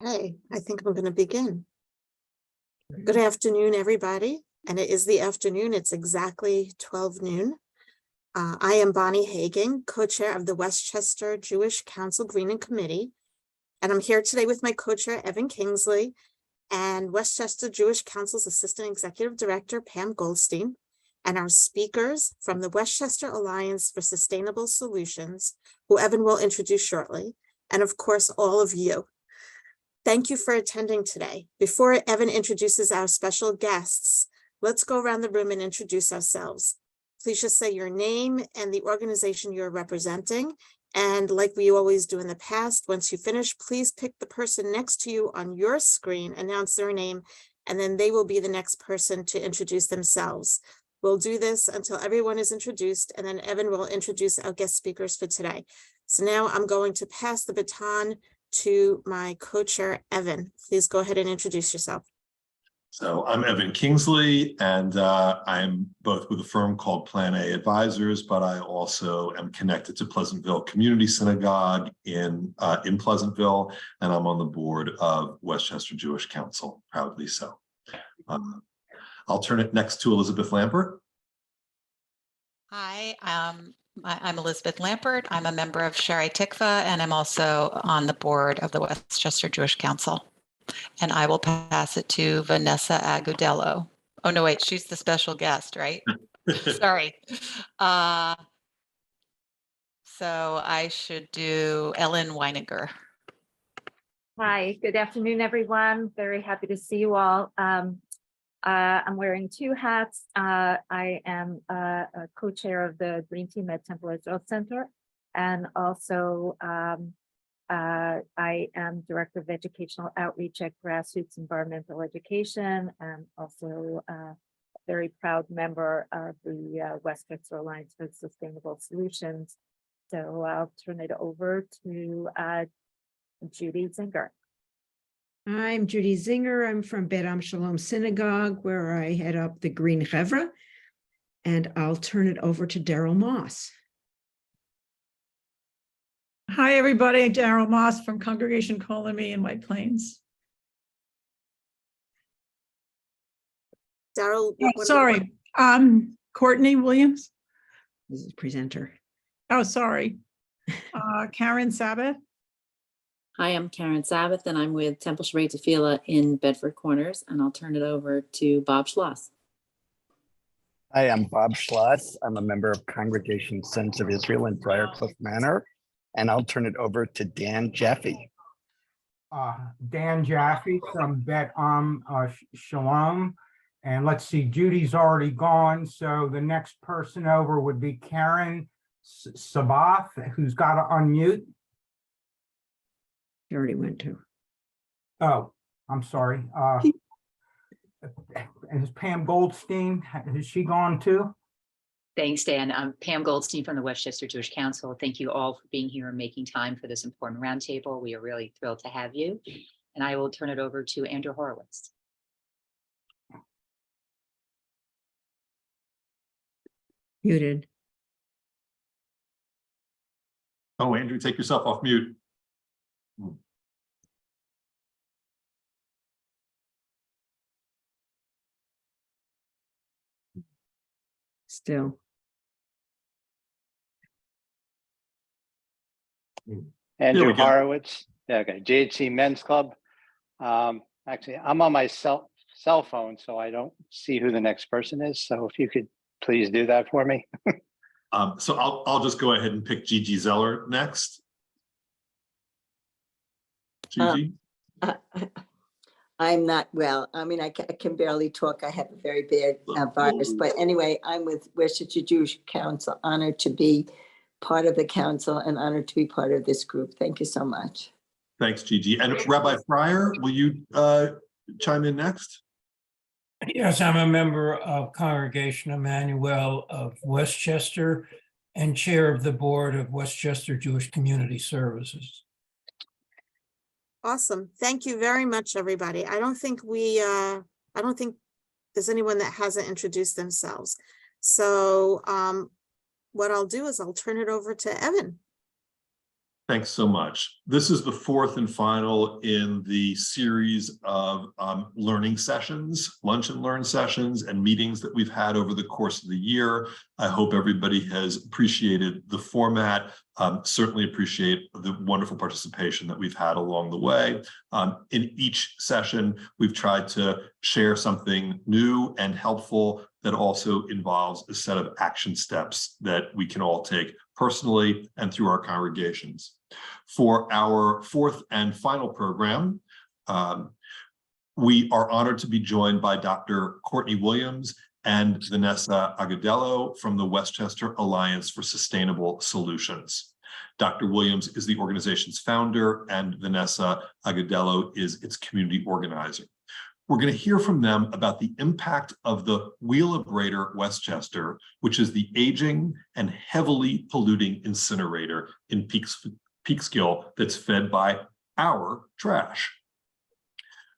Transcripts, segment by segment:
Okay, I think I'm going to begin. Good afternoon, everybody. And it is the afternoon. It's exactly 12 noon. I am Bonnie Hagan, co-chair of the Westchester Jewish Council Greening Committee. And I'm here today with my co-chair, Evan Kingsley, and Westchester Jewish Council's Assistant Executive Director, Pam Goldstein, and our speakers from the Westchester Alliance for Sustainable Solutions, who Evan will introduce shortly, and of course, all of you. Thank you for attending today. Before Evan introduces our special guests, let's go around the room and introduce ourselves. Please just say your name and the organization you're representing. And like we always do in the past, once you finish, please pick the person next to you on your screen, announce their name, and then they will be the next person to introduce themselves. We'll do this until everyone is introduced, and then Evan will introduce our guest speakers for today. So now I'm going to pass the baton to my co-chair, Evan. Please go ahead and introduce yourself. So I'm Evan Kingsley, and I'm both with a firm called Plan A Advisors, but I also am connected to Pleasantville Community Synagogue in Pleasantville, and I'm on the board of Westchester Jewish Council, proudly so. I'll turn it next to Elizabeth Lampert. Hi, I'm Elizabeth Lampert. I'm a member of Sharai Tikva, and I'm also on the board of the Westchester Jewish Council. And I will pass it to Vanessa Agudelo. Oh, no, wait, she's the special guest, right? Sorry. So I should do Ellen Weininger. Hi, good afternoon, everyone. Very happy to see you all. I'm wearing two hats. I am a co-chair of the Green Team at Temple Israel Center, and also I am Director of Educational Outreach at Grassroots Environmental Education, and also a very proud member of the Westchester Alliance for Sustainable Solutions. So I'll turn it over to Judy Zinger. I'm Judy Zinger. I'm from Bet Am Shalom Synagogue, where I head up the greeningrt, and I'll turn it over to Daryl Moss. Hi, everybody. Daryl Moss from Congregation Colony in White Plains. Daryl. Sorry, Courtney Williams. This is presenter. Oh, sorry. Karen Sabbath. Hi, I'm Karen Sabbath, and I'm with Temple Shrei Tefillah in Bedford Corners, and I'll turn it over to Bob Schloss. Hi, I'm Bob Schloss. I'm a member of Congregation Sons of Israel in Briarcliff Manor, and I'll turn it over to Dan Jaffe. Dan Jaffe from Bet Am Shalom. And let's see, Judy's already gone, so the next person over would be Karen Sabbath, who's got to unmute. She already went to. Oh, I'm sorry. Is Pam Goldstein, has she gone too? Thanks, Dan. I'm Pam Goldstein from the Westchester Jewish Council. Thank you all for being here and making time for this important roundtable. We are really thrilled to have you. And I will turn it over to Andrew Horowitz. Muted. Oh, Andrew, take yourself off mute. Still. Andrew Horowitz. Okay, JHC Men's Club. Actually, I'm on my cell phone, so I don't see who the next person is. So if you could please do that for me. So I'll just go ahead and pick Gigi Zeller next. Gigi? I'm not well. I mean, I can barely talk. I have a very bad virus. But anyway, I'm with Westchester Jewish Council. Honored to be part of the council and honored to be part of this group. Thank you so much. Thanks, Gigi. And Rabbi Fryer, will you chime in next? Yes, I'm a member of Congregation Emmanuel of Westchester and chair of the board of Westchester Jewish Community Services. Awesome. Thank you very much, everybody. I don't think there's anyone that hasn't introduced themselves. So what I'll do is I'll turn it over to Evan. Thanks so much. This is the fourth and final in the series of learning sessions, lunch and learn sessions and meetings that we've had over the course of the year. I hope everybody has appreciated the format. Certainly appreciate the wonderful participation that we've had along the way. In each session, we've tried to share something new and helpful that also involves a set of action steps that we can all take personally and through our congregations. For our fourth and final program, we are honored to be joined by Dr. Courtney Williams and Vanessa Agudelo from the Westchester Alliance for Sustainable Solutions. Dr. Williams is the organization's founder and Vanessa Agudelo is its community organizer. We're going to hear from them about the impact of the Wheelabrator Westchester, which is the aging and heavily polluting incinerator in Peekskill that's fed by our trash.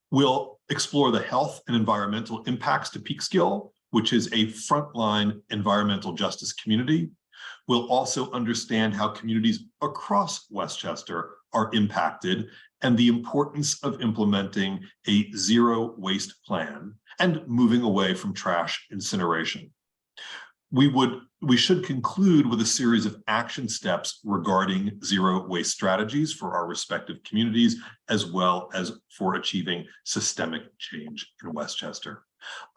We'll explore the health and environmental impacts to Peekskill, which is a frontline environmental justice community. We'll also understand how communities across Westchester are impacted and the importance of implementing a zero waste plan and moving away from trash incineration. We should conclude with a series of action steps regarding zero waste strategies for our respective communities, as well as for achieving systemic change in Westchester.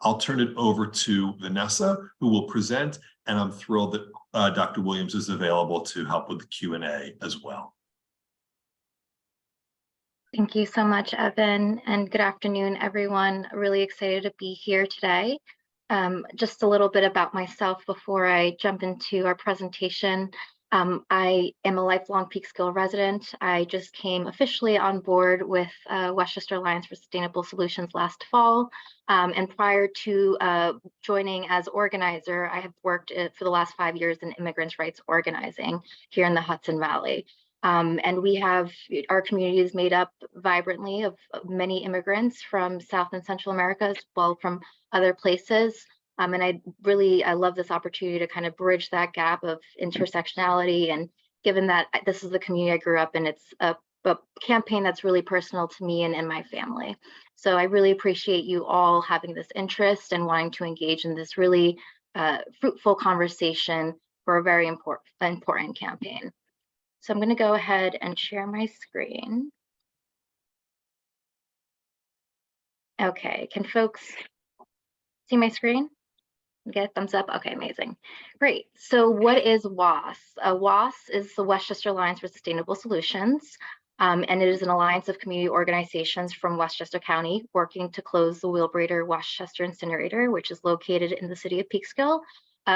I'll turn it over to Vanessa, who will present, and I'm thrilled that Dr. Williams is available to help with the Q&A as well. Thank you so much, Evan, and good afternoon, everyone. Really excited to be here today. Just a little bit about myself before I jump into our presentation. I am a lifelong Peekskill resident. I just came officially on board with Westchester Alliance for Sustainable Solutions last fall. And prior to joining as organizer, I have worked for the last 5 years in immigrants' rights organizing here in the Hudson Valley. And we have, our community is made up vibrantly of many immigrants from South and Central America, as well from other places. And I love this opportunity to kind of bridge that gap of intersectionality. And given that this is the community I grew up in, it's a campaign that's really personal to me and my family. So I really appreciate you all having this interest and wanting to engage in this really fruitful conversation for a very important campaign. So I'm going to go ahead and share my screen. Okay, can folks see my screen? Get a thumbs up? Okay, amazing. Great. So what is WAS? WAS is the Westchester Alliance for Sustainable Solutions, and it is an alliance of community organizations from Westchester County working to close the Wheelabrator Westchester incinerator, which is located in the city of Peekskill,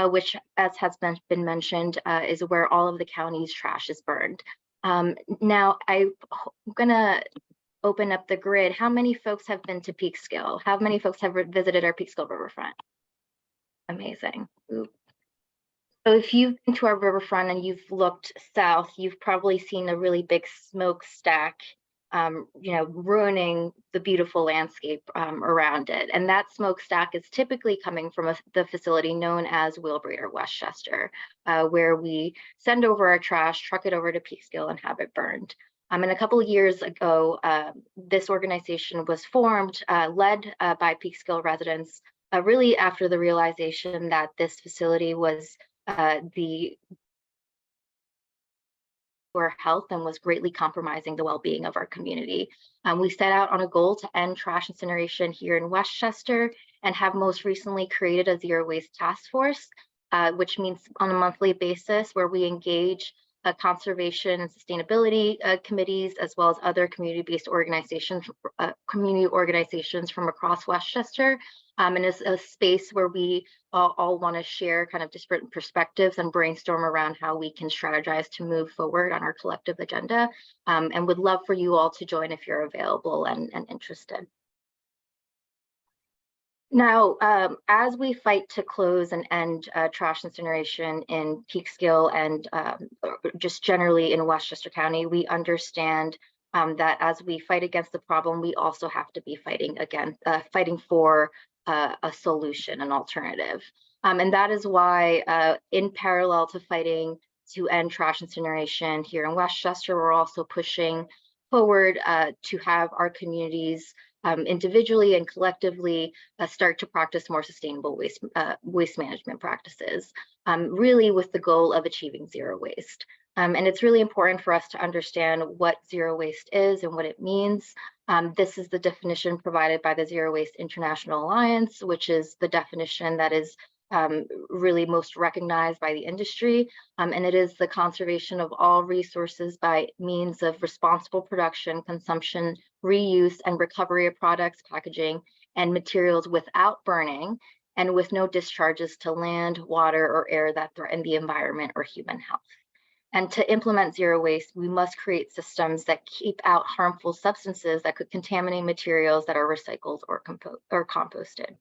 which, as has been mentioned, is where all of the county's trash is burned. Now, I'm going to open up the grid. How many folks have been to Peekskill? How many folks have visited our Peekskill riverfront? Amazing. Ooh. So if you've been to our riverfront and you've looked south, you've probably seen a really big smokestack, ruining the beautiful landscape around it. And that smokestack is typically coming from the facility known as Wheelabrator Westchester, where we send over our trash, truck it over to Peekskill, and have it burned. And a couple of years ago, this organization was formed, led by Peekskill residents, really after the realization that this facility was for health and was greatly compromising the well-being of our community. We set out on a goal to end trash incineration here in Westchester and have most recently created a zero waste task force, which means on a monthly basis where we engage conservation and sustainability committees, as well as other community-based organizations, community organizations from across Westchester. And it's a space where we all want to share kind of different perspectives and brainstorm around how we can strategize to move forward on our collective agenda, and would love for you all to join if you're available and interested. Now, as we fight to close and end trash incineration in Peekskill and just generally in Westchester County, we understand that as we fight against the problem, we also have to be fighting for a solution, an alternative. And that is why in parallel to fighting to end trash incineration here in Westchester. We're also pushing forward to have our communities individually and collectively start to practice more sustainable waste management practices, really with the goal of achieving zero waste. And it's really important for us to understand what zero waste is and what it means. This is the definition provided by the Zero Waste International Alliance, which is the definition that is really most recognized by the industry. And it is the conservation of all resources by means of responsible production, consumption, reuse, and recovery of products, packaging, and materials without burning, and with no discharges to land, water, or air that threaten the environment or human health. And to implement zero waste, we must create systems that keep out harmful substances that could contaminate materials that are recycled or composted.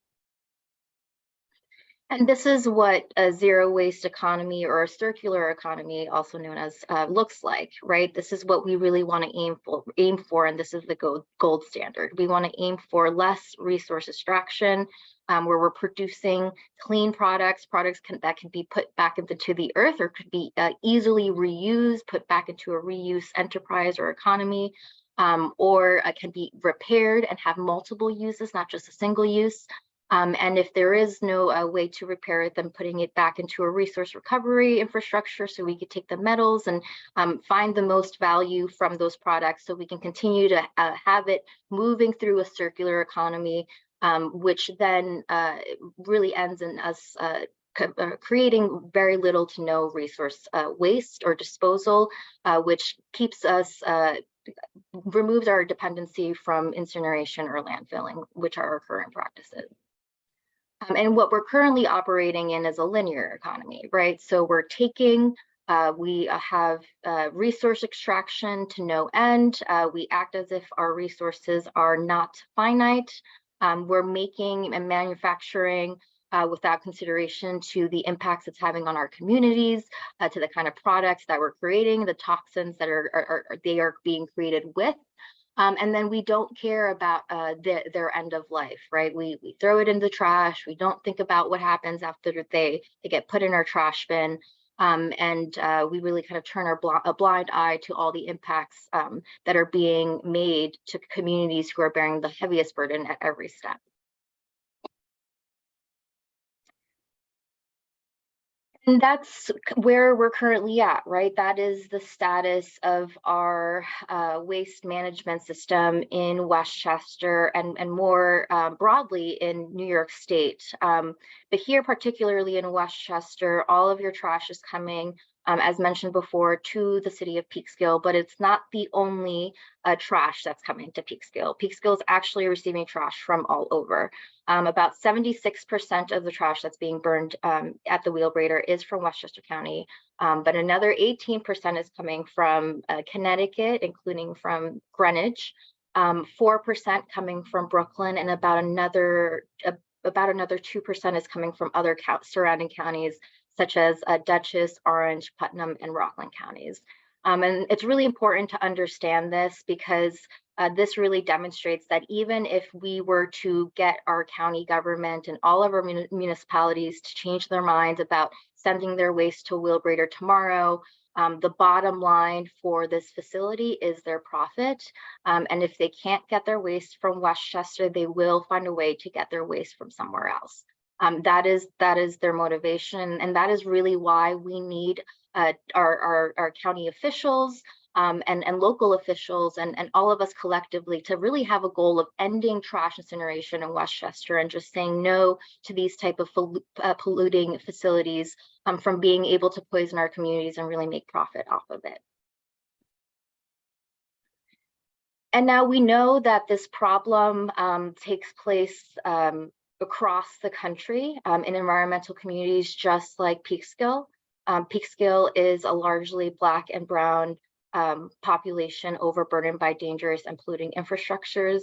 And this is what a zero waste economy, or a circular economy, also known as, looks like, right? This is what we really want to aim for, and this is the gold standard. We want to aim for less resource extraction, where we're producing clean products that can be put back into the earth, or could be easily reused, put back into a reuse enterprise or economy, or can be repaired and have multiple uses, not just a single use. And if there is no way to repair it, then putting it back into a resource recovery infrastructure so we could take the metals and find the most value from those products, so we can continue to have it moving through a circular economy, which then really ends in us creating very little to no resource waste or disposal, which keeps us removes our dependency from incineration or landfilling, which are our current practices. And what we're currently operating in is a linear economy, right? So we're taking, we have resource extraction to no end. We act as if our resources are not finite. We're making and manufacturing without consideration to the impacts it's having on our communities, to the kind of products that we're creating, the toxins that they are being created with. And then we don't care about their end of life, right? We throw it in the trash. We don't think about what happens after they get put in our trash bin. And we really kind of turn a blind eye to all the impacts that are being made to communities who are bearing the heaviest burden at every step. And that's where we're currently at, right? That is the status of our waste management system in Westchester and more broadly in New York State. But here, particularly in Westchester, all of your trash is coming, as mentioned before, to the city of Peekskill, but it's not the only trash that's coming to Peekskill. Peekskill is actually receiving trash from all over. About 76% of the trash that's being burned at the Wheelbrader is from Westchester County, but another 18% is coming from Connecticut, including from Greenwich, 4% coming from Brooklyn, and about another 2% is coming from other surrounding counties, such as Dutchess, Orange, Putnam, and Rockland counties. And it's really important to understand this because this really demonstrates that even if we were to get our county government and all of our municipalities to change their minds about sending their waste to Wheelbrader tomorrow, the bottom line for this facility is their profit. And if they can't get their waste from Westchester, they will find a way to get their waste from somewhere else. That is their motivation, and that is really why we need our county officials and local officials and all of us collectively to really have a goal of ending trash incineration in Westchester and just saying no to these type of polluting facilities from being able to poison our communities and really make profit off of it. And now we know that this problem takes place across the country in environmental communities just like Peekskill. Peekskill is a largely Black and Brown population overburdened by dangerous and polluting infrastructures.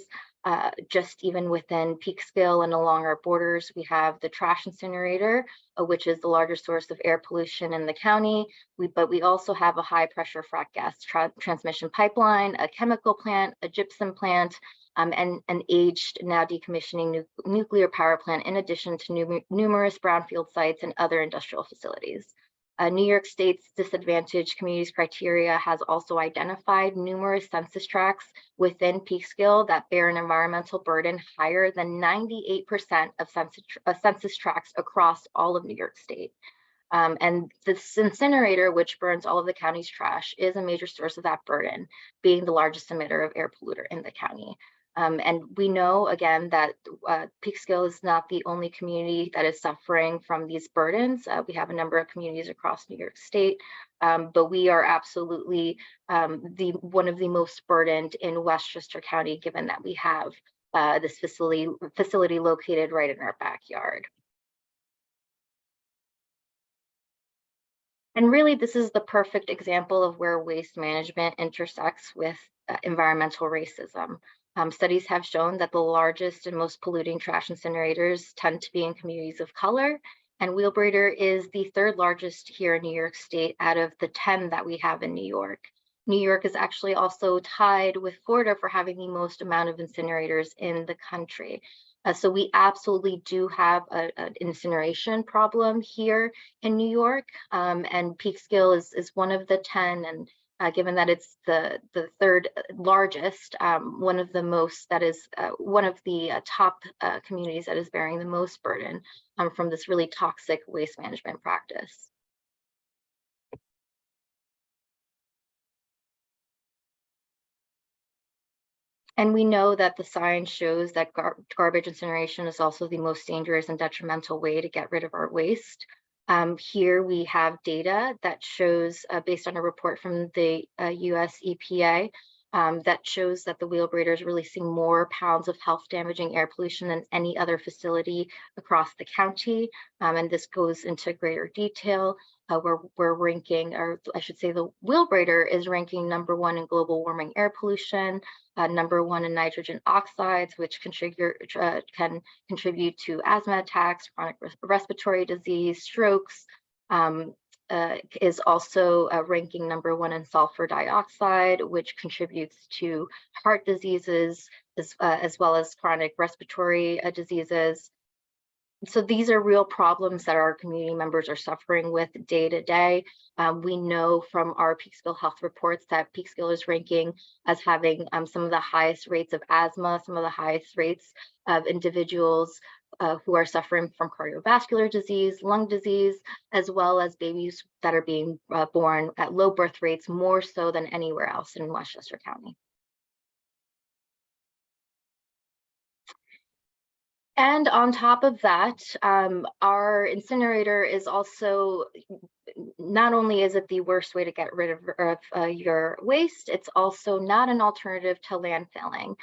Just even within Peekskill and along our borders, we have the trash incinerator, which is the largest source of air pollution in the county. But we also have a high pressure frac gas transmission pipeline, a chemical plant, a gypsum plant, and an aged, now decommissioning nuclear power plant, in addition to numerous brownfield sites and other industrial facilities. New York State's disadvantaged communities criteria has also identified numerous census tracts within Peekskill that bear an environmental burden higher than 98% of census tracts across all of New York State. And this incinerator, which burns all of the county's trash, is a major source of that burden, being the largest emitter of air polluter in the county. And we know, again, that Peekskill is not the only community that is suffering from these burdens. We have a number of communities across New York State, but we are absolutely one of the most burdened in Westchester County, given that we have this facility located right in our backyard. And really, this is the perfect example of where waste management intersects with environmental racism. Studies have shown that the largest and most polluting trash incinerators tend to be in communities of color, and Wheelbrader is the third largest here in New York State out of the 10 that we have in New York. New York is actually also tied with Florida for having the most amount of incinerators in the country. So we absolutely do have an incineration problem here in New York, and Peekskill is one of the 10, and given that it's the third largest, one of the most, that is one of the top communities that is bearing the most burden from this really toxic waste management practice. And we know that the science shows that garbage incineration is also the most dangerous and detrimental way to get rid of our waste. Here we have data that shows, based on a report from the US EPA, that shows that the Wheelbrader is releasing more pounds of health damaging air pollution than any other facility across the county. And this goes into greater detail. We're ranking, or I should say the Wheelbrader is ranking #1 in global warming air pollution, #1 in nitrogen oxides, which can contribute to asthma attacks, chronic respiratory disease, strokes, is also ranking #1 in sulfur dioxide, which contributes to heart diseases, as well as chronic respiratory diseases. So these are real problems that our community members are suffering with day to day. We know from our Peekskill health reports that Peekskill is ranking as having some of the highest rates of asthma, some of the highest rates of individuals who are suffering from cardiovascular disease, lung disease, as well as babies that are being born at low birth rates, more so than anywhere else in Westchester County. And on top of that, our incinerator is also, not only is it the worst way to get rid of your waste, it's also not an alternative to landfilling,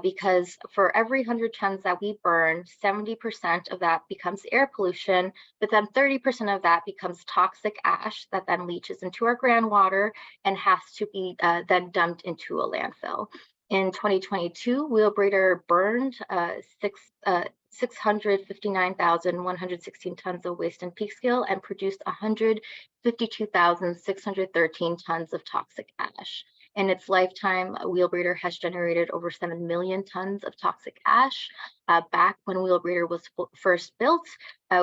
because for every 100 tons that we burn, 70% of that becomes air pollution, but then 30% of that becomes toxic ash that then leaches into our groundwater and has to be then dumped into a landfill. In 2022, Wheelbrader burned 659,116 tons of waste in Peekskill and produced 152,613 tons of toxic ash. In its lifetime, Wheelbrader has generated over 7 million tons of toxic ash. Back when Wheelbrader was first built,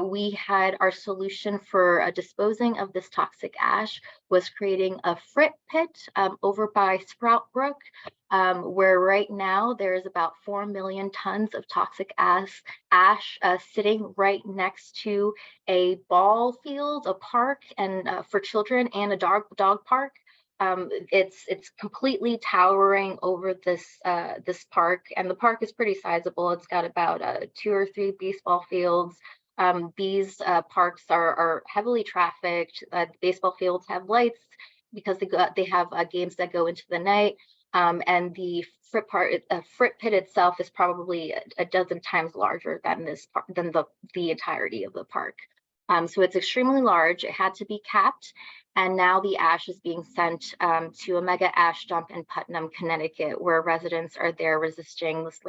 we had our solution for disposing of this toxic ash was creating a frit pit over by Sprout Brook, where right now there's about 4 million tons of toxic ash sitting right next to a ball field, a park, and for children, and a dog park. It's completely towering over this park, and the park is pretty sizable. It's got about 2 or 3 baseball fields. These parks are heavily trafficked. Baseball fields have lights because they have games that go into the night. And the frit pit itself is probably a dozen times larger than the entirety of the park. So it's extremely large. It had to be capped, and now the ash is being sent to a mega ash dump in Putnam, Connecticut, where residents are there resisting this,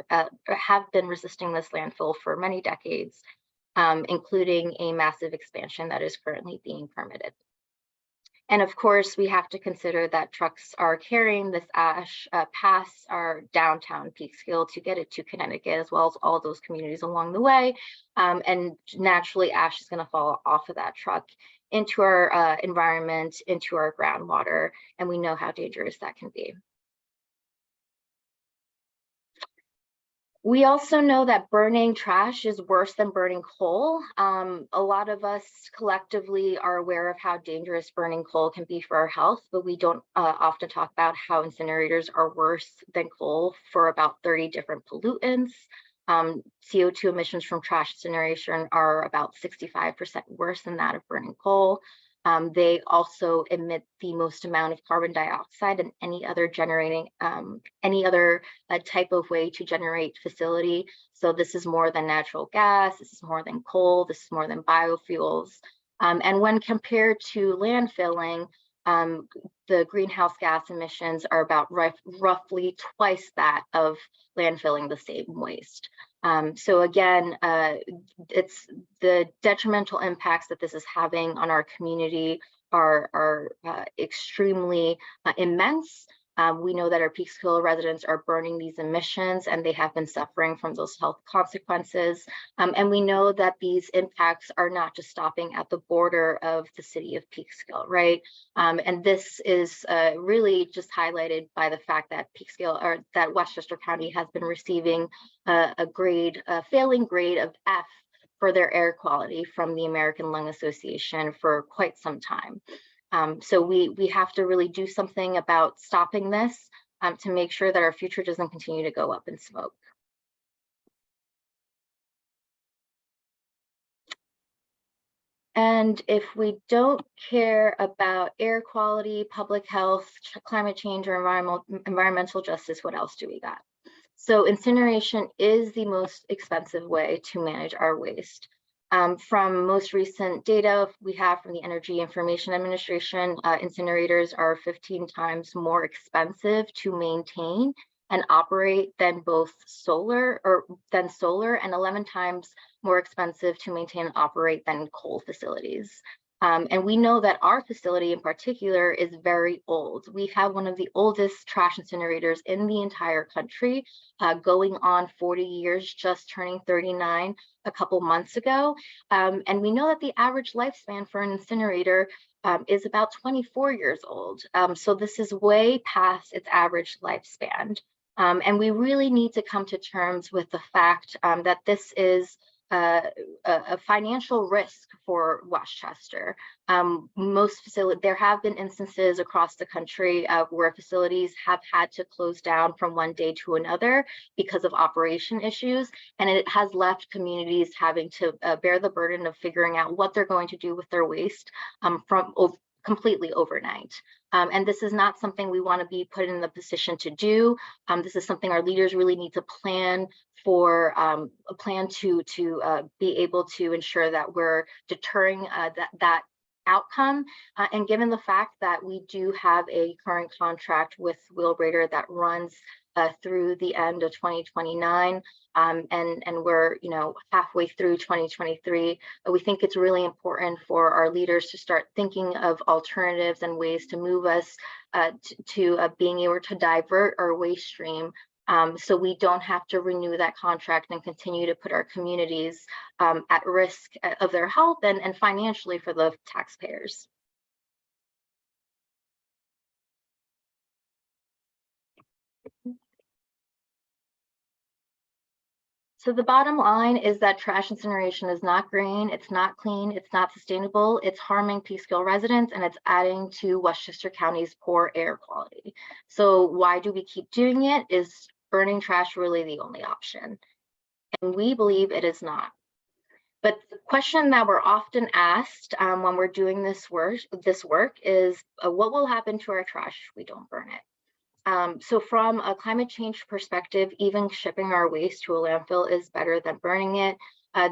have been resisting this landfill for many decades, including a massive expansion that is currently being permitted. And of course, we have to consider that trucks are carrying this ash past our downtown Peekskill to get it to Connecticut, as well as all those communities along the way. And naturally, ash is going to fall off of that truck into our environment, into our groundwater, and we know how dangerous that can be. We also know that burning trash is worse than burning coal. A lot of us collectively are aware of how dangerous burning coal can be for our health, but we don't often talk about how incinerators are worse than coal for about 30 different pollutants. CO2 emissions from trash incineration are about 65% worse than that of burning coal. They also emit the most amount of carbon dioxide than any other type of way to generate facility. So this is more than natural gas, this is more than coal, this is more than biofuels. And when compared to landfilling, the greenhouse gas emissions are about roughly twice that of landfilling the same waste. So again, it's the detrimental impacts that this is having on our community are extremely immense. We know that our Peekskill residents are burning these emissions and they have been suffering from those health consequences. And we know that these impacts are not just stopping at the border of the city of Peekskill, right? And this is really just highlighted by the fact that Peekskill, or that Westchester County has been receiving a failing grade of F for their air quality from the American Lung Association for quite some time. So we have to really do something about stopping this to make sure that our future doesn't continue to go up in smoke. And if we don't care about air quality, public health, climate change, or environmental justice, what else do we got? So incineration is the most expensive way to manage our waste. From most recent data we have from the Energy Information Administration, incinerators are 15 times more expensive to maintain and operate than solar, and 11 times more expensive to maintain and operate than coal facilities. And we know that our facility in particular is very old. We have one of the oldest trash incinerators in the entire country, going on 40 years, just turning 39 a couple months ago. And we know that the average lifespan for an incinerator is about 24 years old. So this is way past its average lifespan. And we really need to come to terms with the fact that this is a financial risk for Westchester. There have been instances across the country where facilities have had to close down from one day to another because of operation issues, and it has left communities having to bear the burden of figuring out what they're going to do with their waste completely overnight. And this is not something we want to be put in the position to do. This is something our leaders really need to plan for, to be able to ensure that we're deterring that outcome. And given the fact that we do have a current contract with Wheelbrader that runs through the end of 2029, and we're halfway through 2023, we think it's really important for our leaders to start thinking of alternatives and ways to move us to being able to divert our waste stream, so we don't have to renew that contract and continue to put our communities at risk of their health and financially for the taxpayers. So the bottom line is that trash incineration is not green, it's not clean, it's not sustainable, it's harming Peekskill residents, and it's adding to Westchester County's poor air quality. So why do we keep doing it? Is burning trash really the only option? And we believe it is not. But the question that we're often asked when we're doing this work is, what will happen to our trash if we don't burn it? So from a climate change perspective, even shipping our waste to a landfill is better than burning it.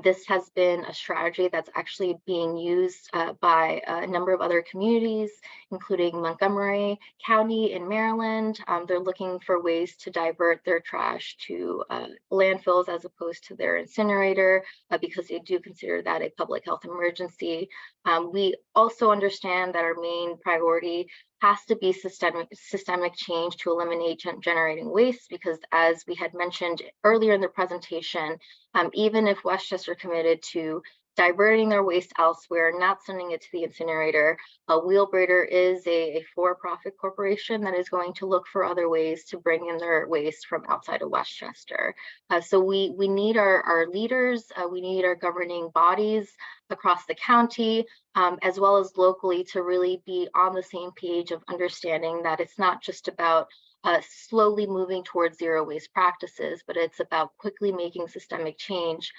This has been a strategy that's actually being used by a number of other communities, including Montgomery County in Maryland. They're looking for ways to divert their trash to landfills as opposed to their incinerator because they do consider that a public health emergency. We also understand that our main priority has to be systemic change to eliminate generating waste, because as we had mentioned earlier in the presentation, even if Westchester committed to diverting their waste elsewhere, not sending it to the incinerator. Wheelbrader is a for-profit corporation that is going to look for other ways to bring in their waste from outside of Westchester. So we need our leaders, we need our governing bodies across the county, as well as locally, to really be on the same page of understanding that it's not just about slowly moving towards zero waste practices, but it's about quickly making systemic change,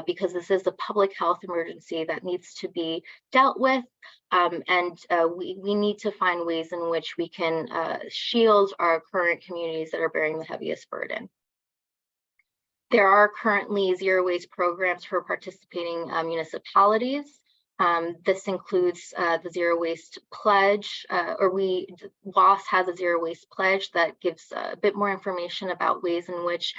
because this is a public health emergency that needs to be dealt with. We need to find ways in which we can shield our current communities that are bearing the heaviest burden. There are currently zero waste programs for participating municipalities. This includes the Zero Waste Pledge, WAS has a Zero Waste Pledge that gives a bit more information about ways in which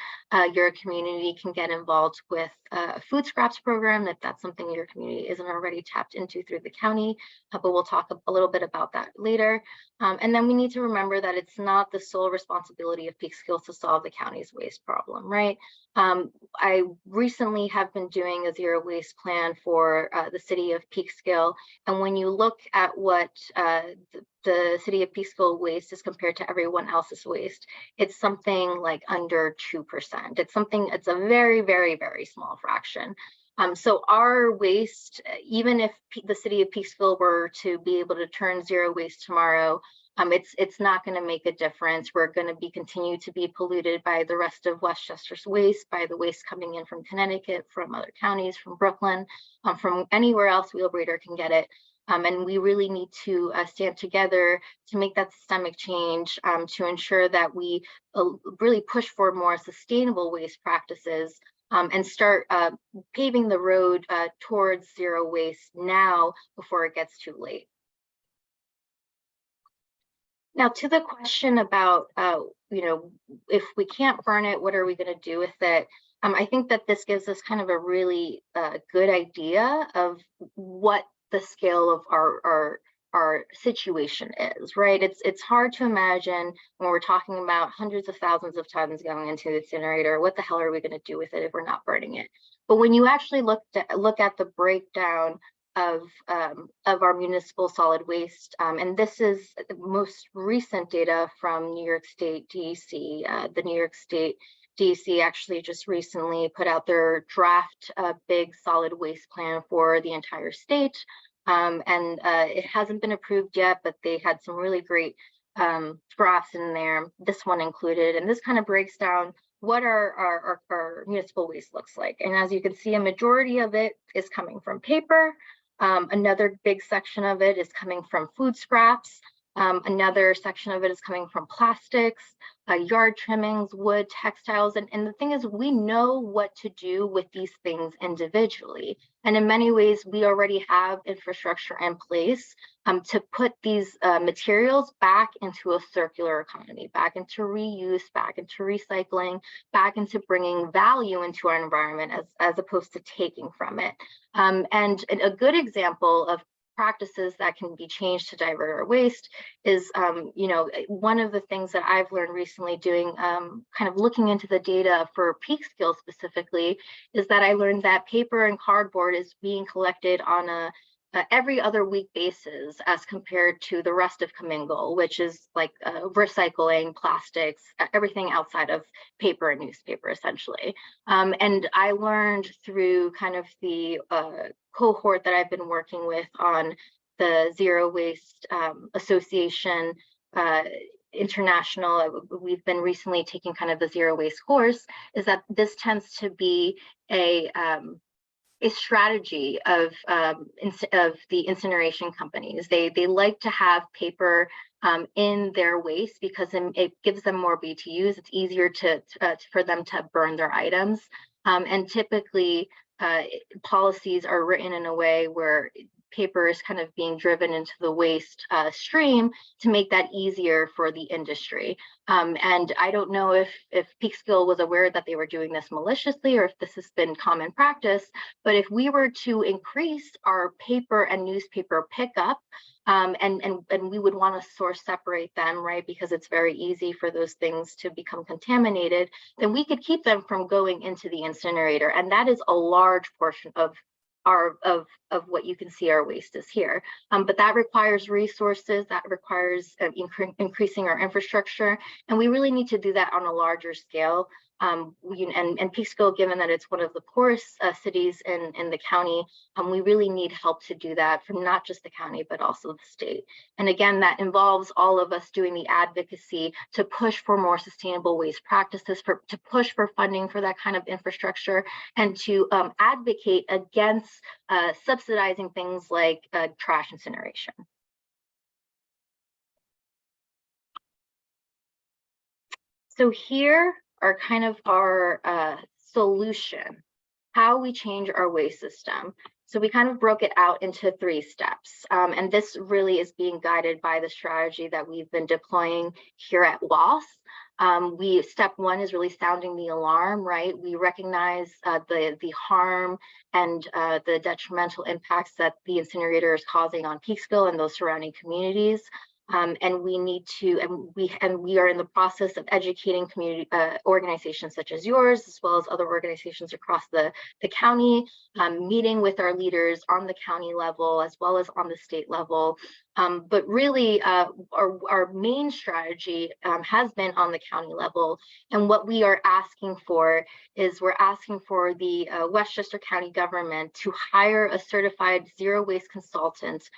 your community can get involved with a food scraps program, if that's something your community isn't already tapped into through the county, but we'll talk a little bit about that later. And then we need to remember that it's not the sole responsibility of Peekskill to solve the county's waste problem, right? I recently have been doing a zero waste plan for the city of Peekskill, and when you look at what the city of Peekskill waste is compared to everyone else's waste, it's something like under 2%. It's a very, very, very small fraction. So our waste, even if the city of Peekskill were to be able to turn zero waste tomorrow, it's not going to make a difference. We're going to continue to be polluted by the rest of Westchester's waste, by the waste coming in from Connecticut, from other counties, from Brooklyn, from anywhere else Wheelbrader can get it. And we really need to stand together to make that systemic change, to ensure that we really push for more sustainable waste practices, and start paving the road towards zero waste now before it gets too late. Now, to the question about, if we can't burn it, what are we going to do with it? I think that this gives us kind of a really good idea of what the scale of our situation is, right? It's hard to imagine when we're talking about hundreds of thousands of tons going into the incinerator, what the hell are we going to do with it if we're not burning it? But when you actually look at the breakdown of our municipal solid waste, and this is the most recent data from New York State DEC. The New York State DEC actually just recently put out their draft big solid waste plan for the entire state. It hasn't been approved yet, but they had some really great drafts in there, this one included, and this kind of breaks down what our municipal waste looks like. And as you can see, a majority of it is coming from paper. Another big section of it is coming from food scraps. Another section of it is coming from plastics, yard trimmings, wood, textiles. And the thing is, we know what to do with these things individually. And in many ways, we already have infrastructure in place to put these materials back into a circular economy, back into reuse, back into recycling, back into bringing value into our environment as opposed to taking from it. And a good example of practices that can be changed to divert our waste is, one of the things that I've learned recently doing, kind of looking into the data for Peekskill specifically, is that I learned that paper and cardboard is being collected on a every other week basis as compared to the rest of Commingle, which is like recycling, plastics, everything outside of paper and newspaper, essentially. And I learned through kind of the cohort that I've been working with on the Zero Waste Association International, we've been recently taking kind of the zero waste course, is that this tends to be a strategy of the incineration companies. They like to have paper in their waste because it gives them more BTUs. It's easier for them to burn their items. And typically, policies are written in a way where paper is kind of being driven into the waste stream to make that easier for the industry. And I don't know if Peekskill was aware that they were doing this maliciously or if this has been common practice, but if we were to increase our paper and newspaper pickup, and we would want to source separate them, right? Because it's very easy for those things to become contaminated, then we could keep them from going into the incinerator. And that is a large portion of of what you can see our waste is here. But that requires resources, that requires increasing our infrastructure, and we really need to do that on a larger scale. And Peekskill, given that it's one of the poorest cities in the county, we really need help to do that from not just the county, but also the state. And again, that involves all of us doing the advocacy to push for more sustainable waste practices, to push for funding for that kind of infrastructure, and to advocate against subsidizing things like trash incineration. So here are kind of our solution, how we change our waste system. So we kind of broke it out into 3 steps. And this really is being guided by the strategy that we've been deploying here at WAS. Step 1 is really sounding the alarm, right? We recognize the harm and the detrimental impacts that the incinerator is causing on Peekskill and those surrounding communities. And we need to, and we are in the process of educating community organizations such as yours, as well as other organizations across the county, meeting with our leaders on the county level, as well as on the state level. But really, our main strategy has been on the county level. And what we are asking for is we're asking for the Westchester County government to hire a certified zero waste consultant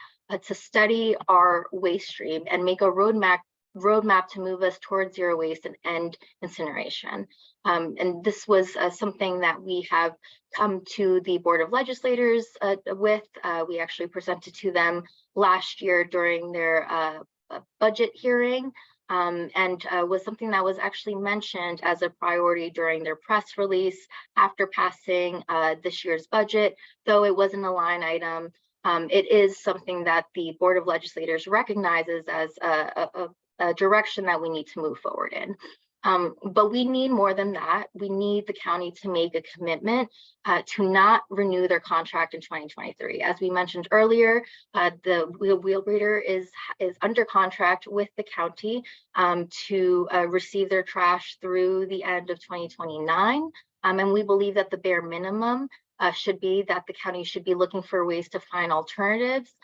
to study our waste stream and make a roadmap to move us towards zero waste and end incineration. And this was something that we have come to the Board of Legislators with. We actually presented to them last year during their budget hearing, and was something that was actually mentioned as a priority during their press release after passing this year's budget, though it wasn't a line item. It is something that the Board of Legislators recognizes as a direction that we need to move forward in. But we need more than that. We need the county to make a commitment to not renew their contract in 2023. As we mentioned earlier, the wheel breeder is under contract with the county to receive their trash through the end of 2029. And we believe that the bare minimum should be that the county should be looking for ways to find alternatives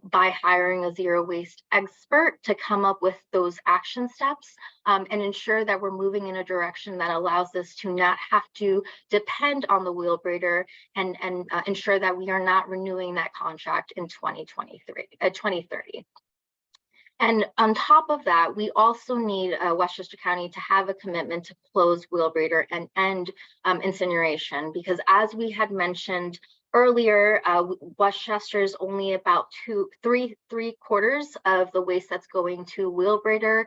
by hiring a zero waste expert to come up with those action steps and ensure that we're moving in a direction that allows us to not have to depend on the wheel breeder and ensure that we are not renewing that contract in 2030. And on top of that, we also need Westchester County to have a commitment to close wheel breeder and end incineration, because as we had mentioned earlier, Westchester is only about three quarters of the waste that's going to wheel breeder.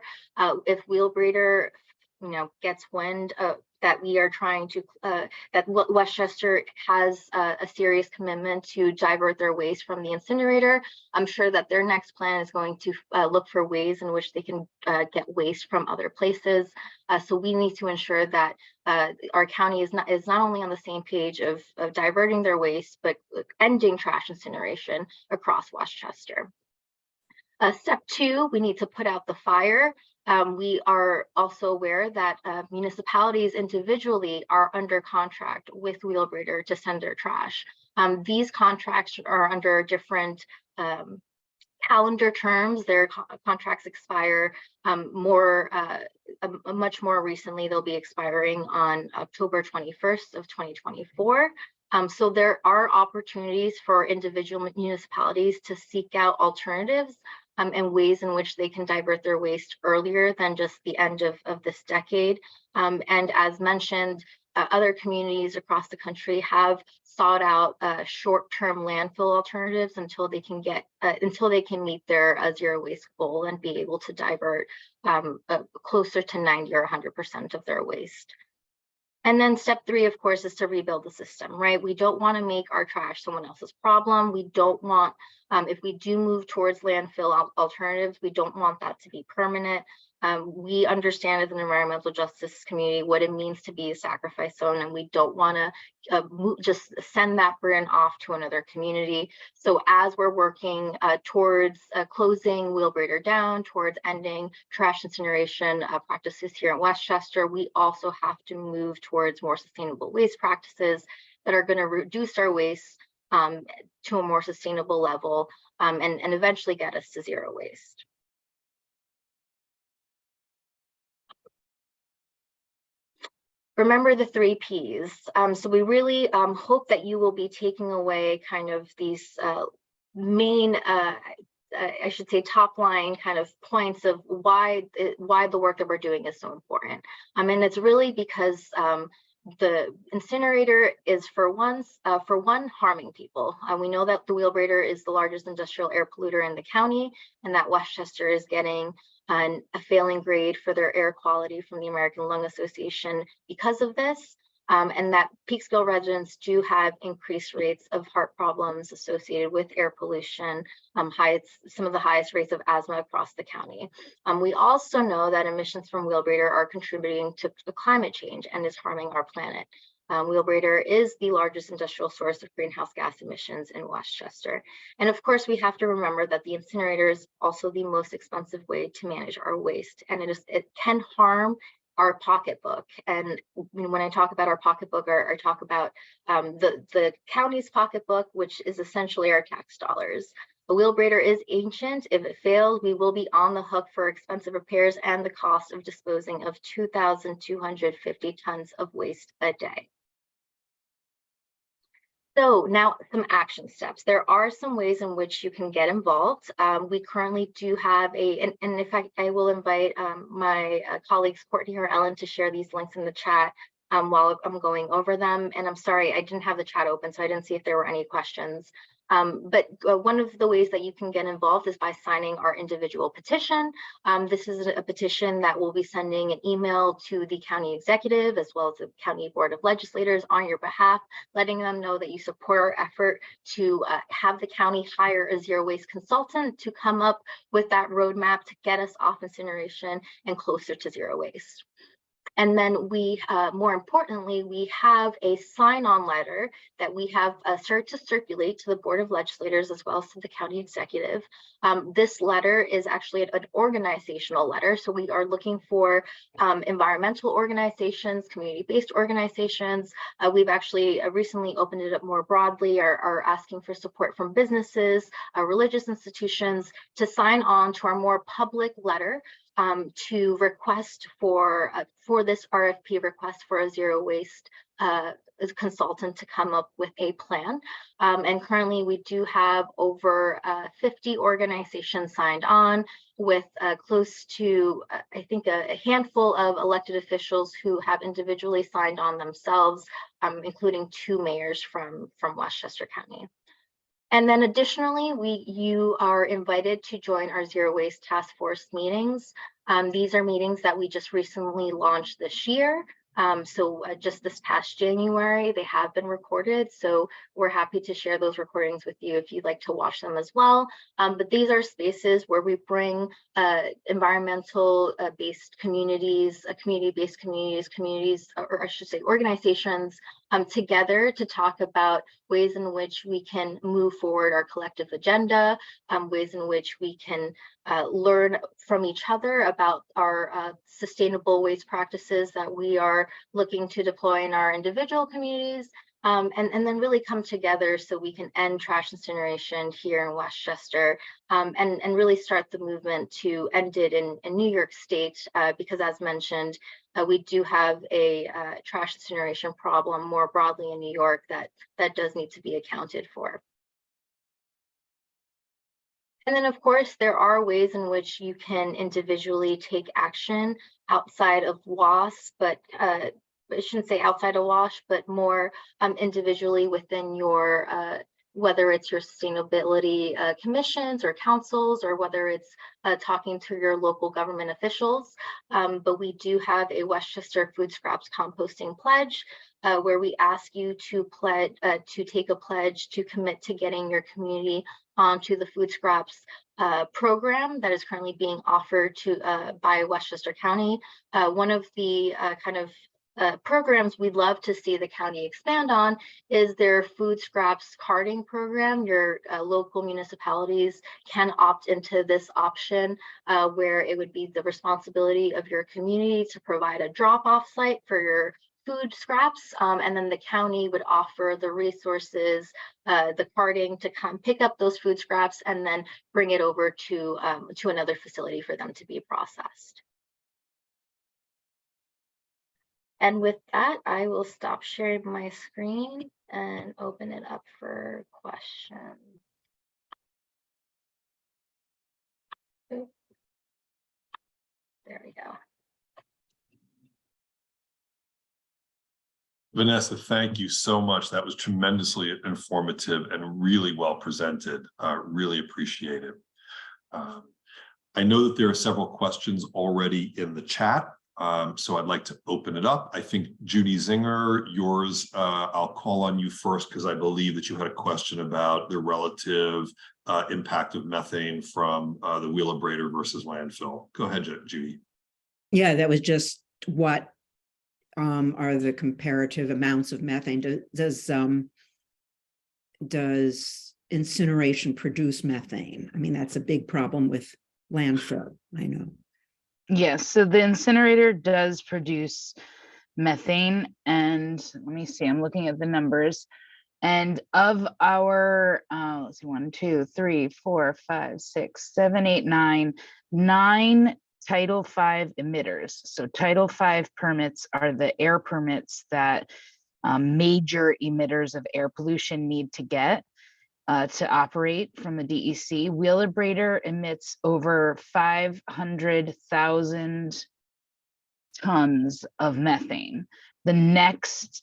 If wheel breeder gets wind that we are trying to, that Westchester has a serious commitment to divert their waste from the incinerator, I'm sure that their next plan is going to look for ways in which they can get waste from other places. So we need to ensure that our county is not only on the same page of diverting their waste, but ending trash incineration across Westchester. Step 2, we need to put out the fire. We are also aware that municipalities individually are under contract with wheel breeder to send their trash. These contracts are under different calendar terms. Their contracts expire much more recently. They'll be expiring on October 21st of 2024. So there are opportunities for individual municipalities to seek out alternatives and ways in which they can divert their waste earlier than just the end of this decade. And as mentioned, other communities across the country have sought out short-term landfill alternatives until they can meet their zero waste goal and be able to divert closer to 90 or 100% of their waste. And then step 3, of course, is to rebuild the system, right? We don't want to make our trash someone else's problem. We don't want, if we do move towards landfill alternatives, we don't want that to be permanent. We understand as an environmental justice community what it means to be a sacrifice zone, and we don't want to just send that burden off to another community. So as we're working towards closing wheel breeder down, towards ending trash incineration practices here in Westchester, we also have to move towards more sustainable waste practices that are going to reduce our waste to a more sustainable level, and eventually get us to zero waste. Remember the 3 Ps. So we really hope that you will be taking away kind of these main, I should say, top line kind of points of why the work that we're doing is so important. And it's really because the incinerator is for one harming people. We know that the Wheelbrader is the largest industrial air polluter in the county, and that Westchester is getting a failing grade for their air quality from the American Lung Association because of this. And that Peekskill residents do have increased rates of heart problems associated with air pollution, some of the highest rates of asthma across the county. We also know that emissions from Wheelbrader are contributing to climate change and is harming our planet. Wheelbrader is the largest industrial source of greenhouse gas emissions in Westchester. And of course, we have to remember that the incinerator is also the most expensive way to manage our waste. And it can harm our pocketbook. And when I talk about our pocketbook, I talk about the county's pocketbook, which is essentially our tax dollars. The Wheelbrader is ancient. If it fails, we will be on the hook for expensive repairs and the cost of disposing of 2,250 tons of waste a day. So now some action steps. There are some ways in which you can get involved. We currently do have and in fact, I will invite my colleagues Courtney or Ellen to share these links in the chat while I'm going over them. And I'm sorry, I didn't have the chat open, so I didn't see if there were any questions. But one of the ways that you can get involved is by signing our individual petition. This is a petition that we'll be sending an email to the county executive as well as the county board of legislators on your behalf, letting them know that you support our effort to have the county hire a zero waste consultant to come up with that roadmap to get us off incineration and closer to zero waste. And then we, more importantly, we have a sign-on letter that we have started to circulate to the Board of Legislators as well as to the county executive. This letter is actually an organizational letter. So we are looking for environmental organizations, community-based organizations. We've actually recently opened it up more broadly, are asking for support from businesses, religious institutions to sign on to our more public letter to request for this RFP request for a zero waste consultant to come up with a plan. And currently we do have over 50 organizations signed on with close to, I think, a handful of elected officials who have individually signed on themselves, including 2 mayors from Westchester County. And then additionally, you are invited to join our Zero Waste Task Force meetings. These are meetings that we just recently launched this year. So just this past January, they have been recorded. So we're happy to share those recordings with you if you'd like to watch them as well. But these are spaces where we bring environmental based communities, community-based communities, or I should say organizations together to talk about ways in which we can move forward our collective agenda, ways in which we can learn from each other about our sustainable waste practices that we are looking to deploy in our individual communities, and then really come together so we can end trash incineration here in Westchester, and really start the movement to end it in New York State, because as mentioned, we do have a trash incineration problem more broadly in New York that does need to be accounted for. And then, of course, there are ways in which you can individually take action outside of WASH, but I shouldn't say outside of WASH, but more individually within your, whether it's your sustainability commissions or councils, or whether it's talking to your local government officials. But we do have a Westchester Food Scraps Composting Pledge, where we ask you to take a pledge to commit to getting your community onto the food scraps program that is currently being offered by Westchester County. One of the programs we'd love to see the county expand on is their food scraps carding program. Your local municipalities can opt into this option, where it would be the responsibility of your community to provide a drop-off site for your food scraps, and then the county would offer the resources, the carting to come pick up those food scraps and then bring it over to another facility for them to be processed. And with that, I will stop sharing my screen and open it up for questions. Oop. There we go. Vanessa, thank you so much. That was tremendously informative and really well presented. Really appreciate it. I know that there are several questions already in the chat, so I'd like to open it up. I think Judy Zinger, yours, I'll call on you first because I believe that you had a question about the relative impact of methane from the wheelabrator versus landfill. Go ahead, Judy. Yeah, that was just what are the comparative amounts of methane? Does incineration produce methane? I mean, that's a big problem with landfill, I know. Yes, so the incinerator does produce methane, and let me see, I'm looking at the numbers. And of our, let's see, 1, 2, 3, 4, 5, 6, 7, 8, 9 Title V emitters. So Title V permits are the air permits that major emitters of air pollution need to get to operate from the DEC. Wheelabrator emits over 500,000 tons of methane. The next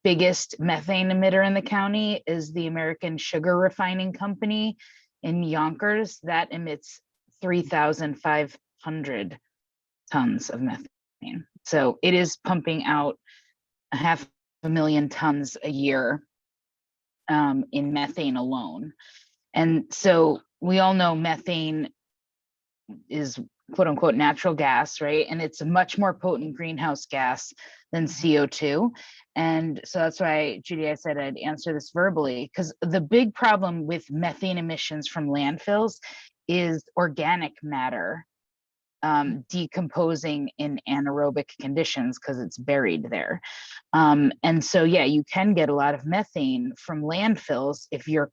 biggest methane emitter in the county is the American Sugar Refining Company in Yonkers. That emits 3,500 tons of methane. So it is pumping out 500,000 tons a year in methane alone. And so we all know methane is quote unquote natural gas, right? And it's a much more potent greenhouse gas than CO2. And so that's why, Judy, I said I'd answer this verbally, because the big problem with methane emissions from landfills is organic matter decomposing in anaerobic conditions because it's buried there. And so, yeah, you can get a lot of methane from landfills if you're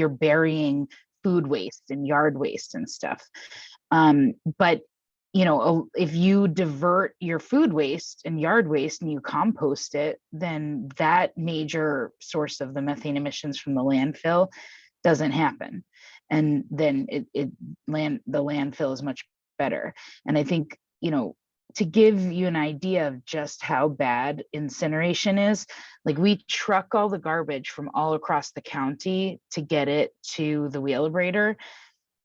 burying food waste and yard waste and stuff. But you know, if you divert your food waste and yard waste and you compost it, then that major source of the methane emissions from the landfill doesn't happen. And then the landfill is much better. And I think, you know, to give you an idea of just how bad incineration is, like we truck all the garbage from all across the county to get it to the wheelabrator.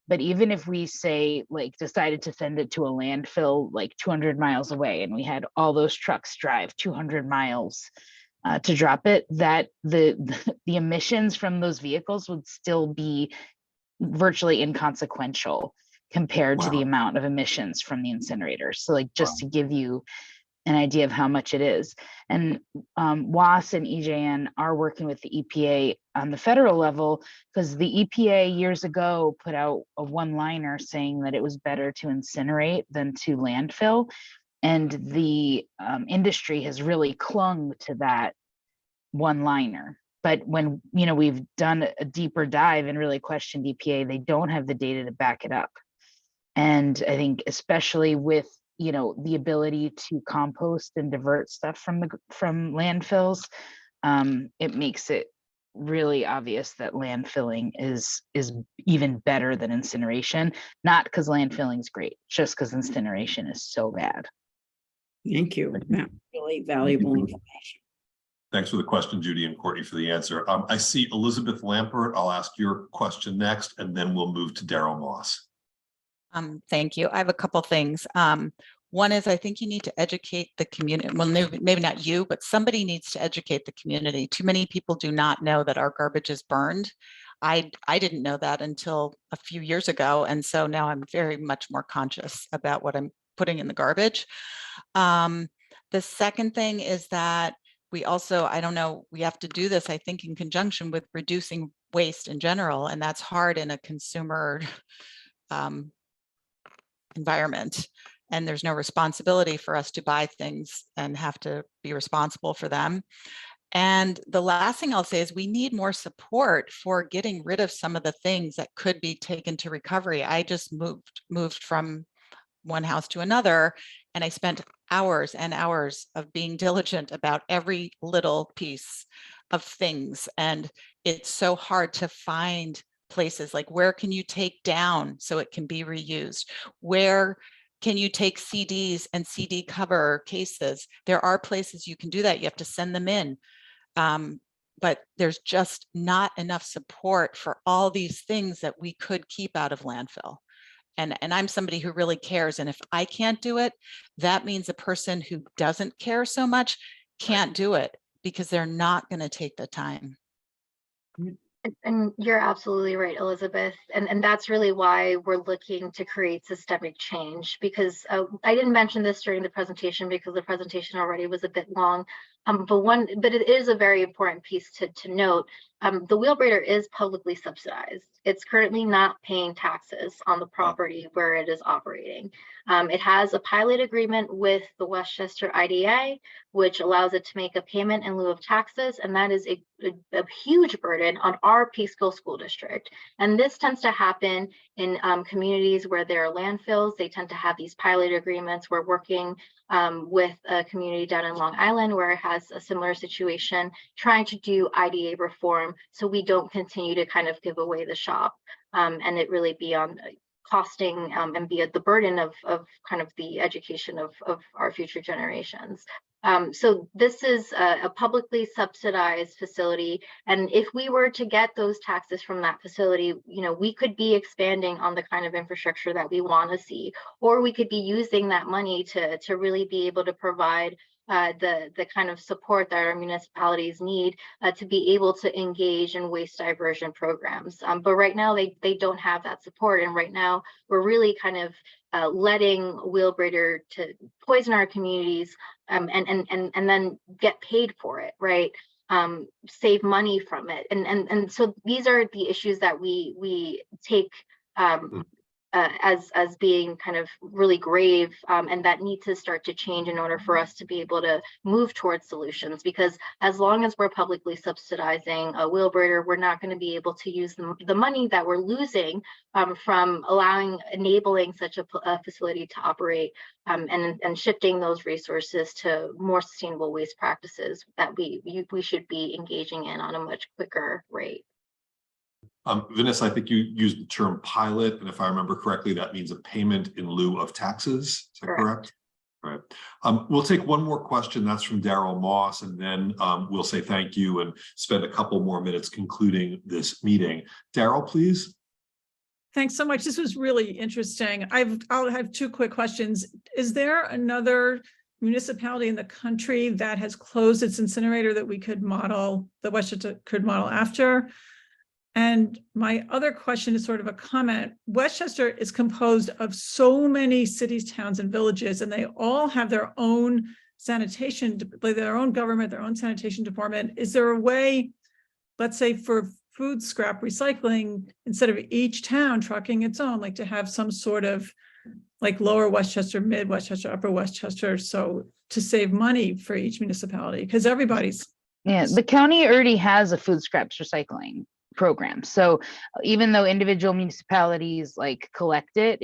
But even if we say like decided to send it to a landfill like 200 miles away and we had all those trucks drive 200 miles to drop it, that the emissions from those vehicles would still be virtually inconsequential compared to the amount of emissions from the incinerators. So like just to give you an idea of how much it is. And WAS and EJN are working with the EPA on the federal level because the EPA years ago put out a one-liner saying that it was better to incinerate than to landfill. And the industry has really clung to that one-liner. But when, you know, we've done a deeper dive and really questioned EPA, they don't have the data to back it up. And I think especially with, you know, the ability to compost and divert stuff from landfills, it makes it really obvious that landfilling is even better than incineration, not because landfilling is great, just because incineration is so bad. Thank you. Yeah, really valuable information. Thanks for the question, Judy, and Courtney for the answer. I see Elizabeth Lampert. I'll ask your question next, and then we'll move to Daryl Moss. Thank you. I have a couple things. One is I think you need to educate the community. Well, maybe not you, but somebody needs to educate the community. Too many people do not know that our garbage is burned. I didn't know that until a few years ago. And so now I'm very much more conscious about what I'm putting in the garbage. The second thing is that we also, I don't know, we have to do this, I think, in conjunction with reducing waste in general. And that's hard in a consumer environment. and there's no responsibility for us to buy things and have to be responsible for them. And the last thing I'll say is we need more support for getting rid of some of the things that could be taken to recovery. I just moved from one house to another, and I spent hours and hours of being diligent about every little piece of things. And it's so hard to find places like, where can you take down so it can be reused? Where can you take CDs and CD cover cases? There are places you can do that. You have to send them in. But there's just not enough support for all these things that we could keep out of landfill. And I'm somebody who really cares. And if I can't do it, that means a person who doesn't care so much can't do it because they're not going to take the time. And you're absolutely right, Elizabeth. And that's really why we're looking to create systemic change, because I didn't mention this during the presentation because the presentation already was a bit long. But it is a very important piece to note. The Wheelbrader is publicly subsidized. It's currently not paying taxes on the property where it is operating. It has a pilot agreement with the Westchester IDA, which allows it to make a payment in lieu of taxes, and that is a huge burden on our Peekskill School District. And this tends to happen in communities where there are landfills. They tend to have these pilot agreements. We're working with a community down in Long Island where it has a similar situation, trying to do IDA reform so we don't continue to kind of give away the shop and it really be on costing and be at the burden of kind of the education of our future generations. So this is a publicly subsidized facility. And if we were to get those taxes from that facility, you know, we could be expanding on the kind of infrastructure that we want to see, or we could be using that money to really be able to provide the kind of support that our municipalities need to be able to engage in waste diversion programs. But right now they don't have that support. And right now we're really kind of letting Wheelbrader to poison our communities and then get paid for it, right? Save money from it. And so these are the issues that we take as being kind of really grave and that need to start to change in order for us to be able to move towards solutions. Because as long as we're publicly subsidizing a Wheelbrader, we're not going to be able to use the money that we're losing from enabling such a facility to operate and shifting those resources to more sustainable waste practices that we should be engaging in on a much quicker rate. Vanessa, I think you used the term pilot, and if I remember correctly, that means a payment in lieu of taxes. Is that correct? All right. We'll take one more question. That's from Daryl Moss, and then we'll say thank you and spend a couple more minutes concluding this meeting. Daryl, please. Thanks so much. This was really interesting. I'll have two quick questions. Is there another municipality in the country that has closed its incinerator that we could model, that Westchester could model after? And my other question is sort of a comment. Westchester is composed of so many cities, towns, and villages, and they all have their own sanitation, their own government, their own sanitation department. Is there a way, let's say for food scrap recycling, instead of each town trucking its own, like to have some sort of like Lower Westchester, Mid Westchester, Upper Westchester, so to save money for each municipality, because everybody's. Yeah, the county already has a food scraps recycling program. So even though individual municipalities like collect it,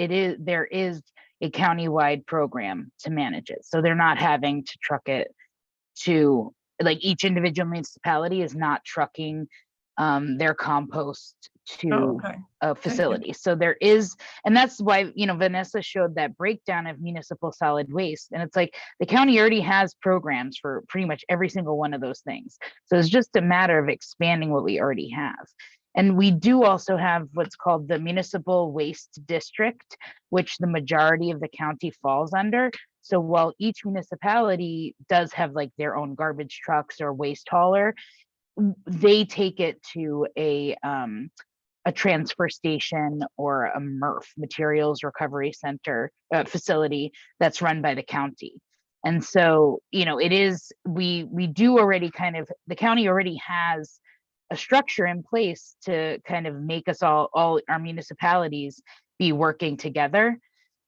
there is a countywide program to manage it. So they're not having to truck it to, like, each individual municipality is not trucking their compost to a facility. So there is, and that's why, you know, Vanessa showed that breakdown of municipal solid waste. And it's like the county already has programs for pretty much every single one of those things. So it's just a matter of expanding what we already have. And we do also have what's called the municipal waste district, which the majority of the county falls under. So while each municipality does have like their own garbage trucks or waste hauler, they take it to a transfer station or a MRF, materials recovery center facility that's run by the county. And so, you know, it is, we do already kind of, the county already has a structure in place to kind of make us all our municipalities be working together.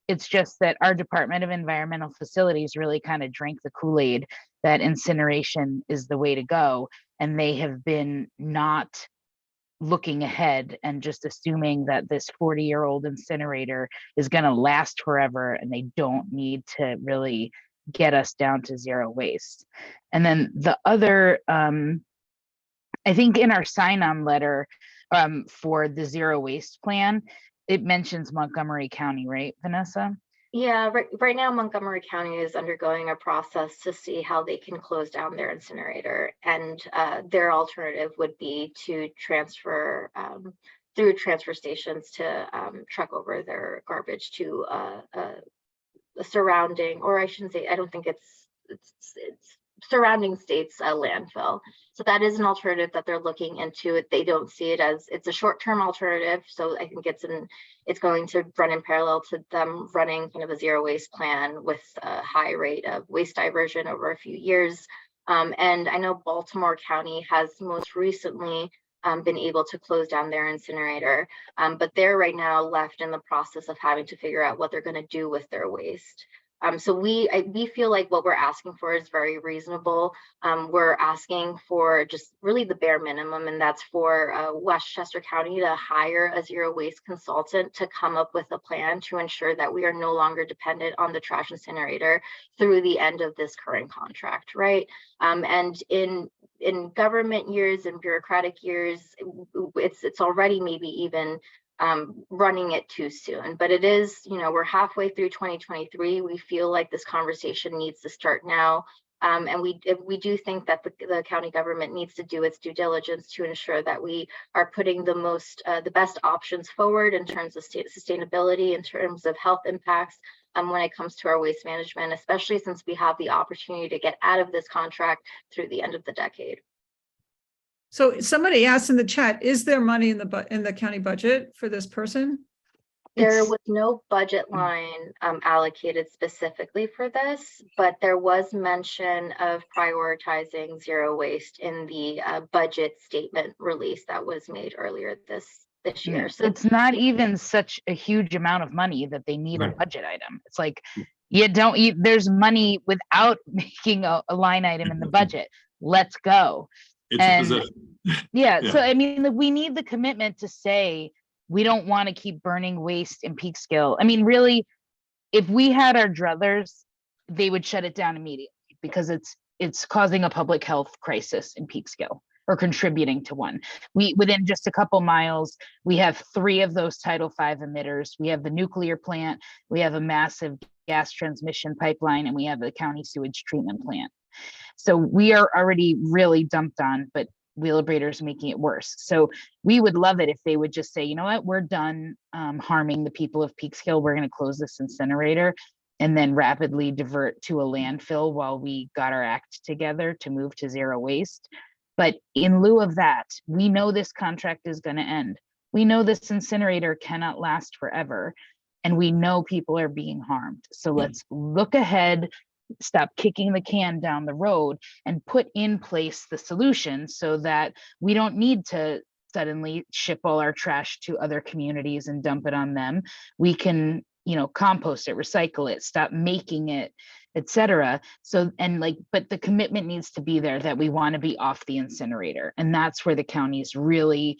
It's just that our Department of Environmental Facilities really kind of drank the Kool-Aid that incineration is the way to go. And they have been not looking ahead and just assuming that this 40-year-old incinerator is going to last forever and they don't need to really get us down to zero waste. And then the other, I think in our sign-on letter for the zero waste plan, it mentions Montgomery County, right, Vanessa? Yeah, right now Montgomery County is undergoing a process to see how they can close down their incinerator, and their alternative would be to transfer through transfer stations to truck over their garbage to a surrounding, or I shouldn't say, I don't think it's surrounding states landfill. So that is an alternative that they're looking into. It. They don't see it as, it's a short-term alternative. So I think it's going to run in parallel to them running kind of a zero waste plan with a high rate of waste diversion over a few years. And I know Baltimore County has most recently been able to close down their incinerator, but they're right now left in the process of having to figure out what they're going to do with their waste. So we feel like what we're asking for is very reasonable. We're asking for just really the bare minimum, and that's for Westchester County to hire a zero waste consultant to come up with a plan to ensure that we are no longer dependent on the trash incinerator through the end of this current contract, right? And in government years and bureaucratic years, it's already maybe even running it too soon, but it is, we're halfway through 2023. We feel like this conversation needs to start now. And we do think that the county government needs to do its due diligence to ensure that we are putting the best options forward in terms of sustainability, in terms of health impacts, when it comes to our waste management, especially since we have the opportunity to get out of this contract through the end of the decade. So somebody asked in the chat, is there money in the county budget for this person? There was no budget line allocated specifically for this, but there was mention of prioritizing zero waste in the budget statement release that was made earlier this year. So it's not even such a huge amount of money that they need a budget item. It's like there's money without making a line item in the budget. Let's go. So I mean, we need the commitment to say we don't want to keep burning waste in Peekskill. I mean, really, if we had our druthers, they would shut it down immediately because it's causing a public health crisis in Peekskill, or contributing to one. Within just a couple miles, we have 3 of those Title V emitters. We have the nuclear plant, we have a massive gas transmission pipeline, and we have the county sewage treatment plant. So we are already really dumped on, but Wheelabrator's making it worse. So we would love it if they would just say, you know what, we're done harming the people of Peekskill. We're going to close this incinerator and then rapidly divert to a landfill while we got our act together to move to zero waste. But in lieu of that, we know this contract is going to end. We know this incinerator cannot last forever. And we know people are being harmed. So let's look ahead, stop kicking the can down the road, and put in place the solution so that we don't need to suddenly ship all our trash to other communities and dump it on them. We can, compost it, recycle it, stop making it, etc. But the commitment needs to be there that we want to be off the incinerator. And that's where the county is really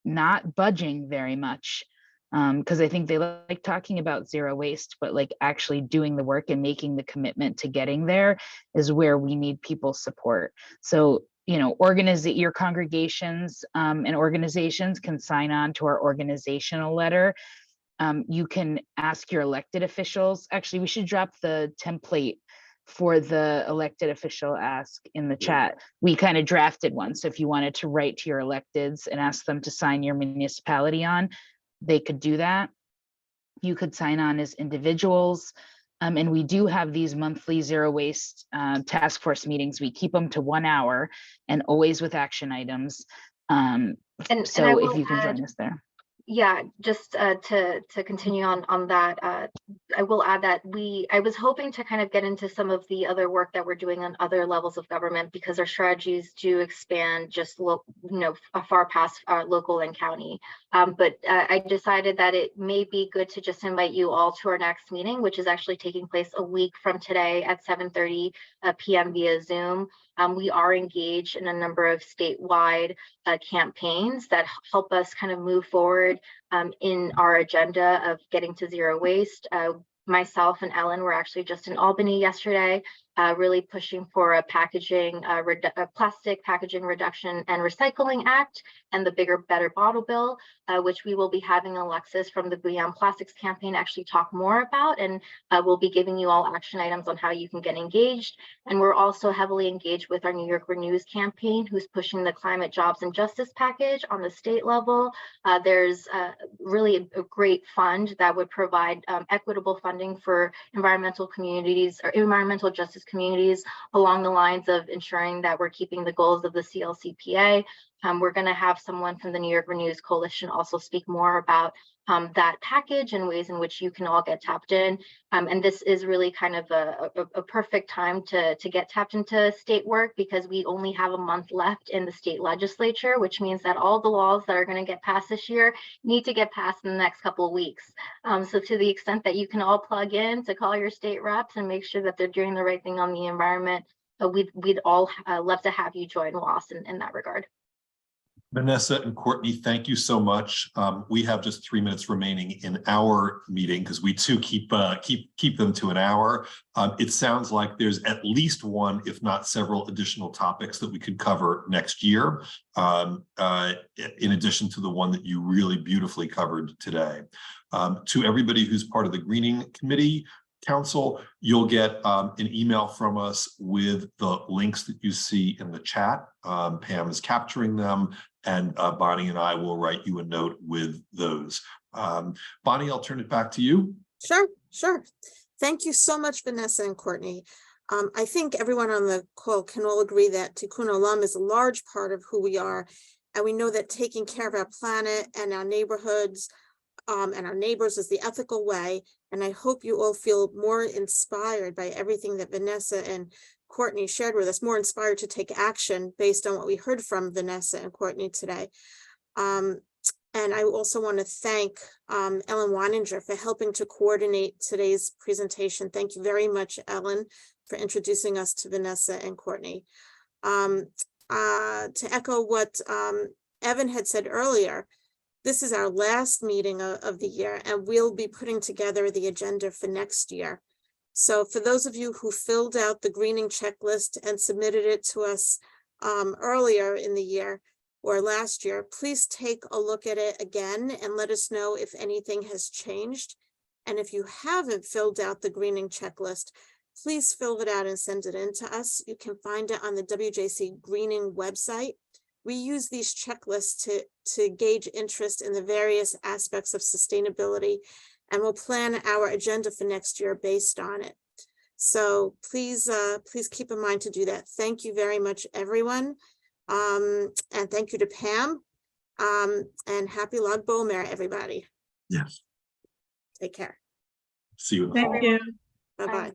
not budging very much. Because I think they like talking about zero waste, but like actually doing the work and making the commitment to getting there is where we need people's support. So, your congregations and organizations can sign on to our organizational letter. You can ask your elected officials. Actually, we should drop the template for the elected official ask in the chat. We kind of drafted one. So if you wanted to write to your electeds and ask them to sign your municipality on, they could do that. You could sign on as individuals. And we do have these monthly zero waste task force meetings. We keep them to 1 hour and always with action items. So if you can join us there. Yeah, just to continue on that, I will add that I was hoping to kind of get into some of the other work that we're doing on other levels of government, because our strategies do expand just far past local and county. But I decided that it may be good to just invite you all to our next meeting, which is actually taking place a week from today at 7:30 p.m. via Zoom. We are engaged in a number of statewide campaigns that help us kind of move forward in our agenda of getting to zero waste. Myself and Ellen were actually just in Albany yesterday, really pushing for a plastic packaging reduction and recycling act and the Bigger Better Bottle Bill, which we will be having Alexis from the Beyond Plastics campaign actually talk more about, and we'll be giving you all action items on how you can get engaged. And we're also heavily engaged with our New York Renews campaign, who's pushing the Climate Jobs and Justice package on the state level. There's really a great fund that would provide equitable funding for environmental communities or environmental justice communities along the lines of ensuring that we're keeping the goals of the CLCPA. We're going to have someone from the New York Renews Coalition also speak more about that package and ways in which you can all get tapped in. And this is really kind of a perfect time to get tapped into state work, because we only have a month left in the state legislature, which means that all the laws that are going to get passed this year need to get passed in the next couple of weeks. So to the extent that you can all plug in to call your state reps and make sure that they're doing the right thing on the environment, we'd all love to have you join WAS in that regard. Vanessa and Courtney, thank you so much. We have just 3 minutes remaining in our meeting because we too keep them to an hour. It sounds like there's at least one, if not several, additional topics that we could cover next year, in addition to the one that you really beautifully covered today. To everybody who's part of the Greening Committee Council, you'll get an email from us with the links that you see in the chat. Pam is capturing them, and Bonnie and I will write you a note with those. Bonnie, I'll turn it back to you. Sure. Thank you so much, Vanessa and Courtney. I think everyone on the call can all agree that Tikkun Olam is a large part of who we are. And we know that taking care of our planet and our neighborhoods and our neighbors is the ethical way. And I hope you all feel more inspired by everything that Vanessa and Courtney shared with us, more inspired to take action based on what we heard from Vanessa and Courtney today. And I also want to thank Ellen Weininger for helping to coordinate today's presentation. Thank you very much, Ellen, for introducing us to Vanessa and Courtney. To echo what Evan had said earlier, this is our last meeting of the year, and we'll be putting together the agenda for next year. So for those of you who filled out the greening checklist and submitted it to us earlier in the year or last year, please take a look at it again and let us know if anything has changed. And if you haven't filled out the greening checklist, please fill it out and send it in to us. You can find it on the WJC Greening website. We use these checklists to gauge interest in the various aspects of sustainability, and we'll plan our agenda for next year based on it. So please keep in mind to do that. Thank you very much, everyone. And thank you to Pam. And happy Lag BaOmer, everybody. Yes. Take care. See you in the fall. Thank you. Bye-bye.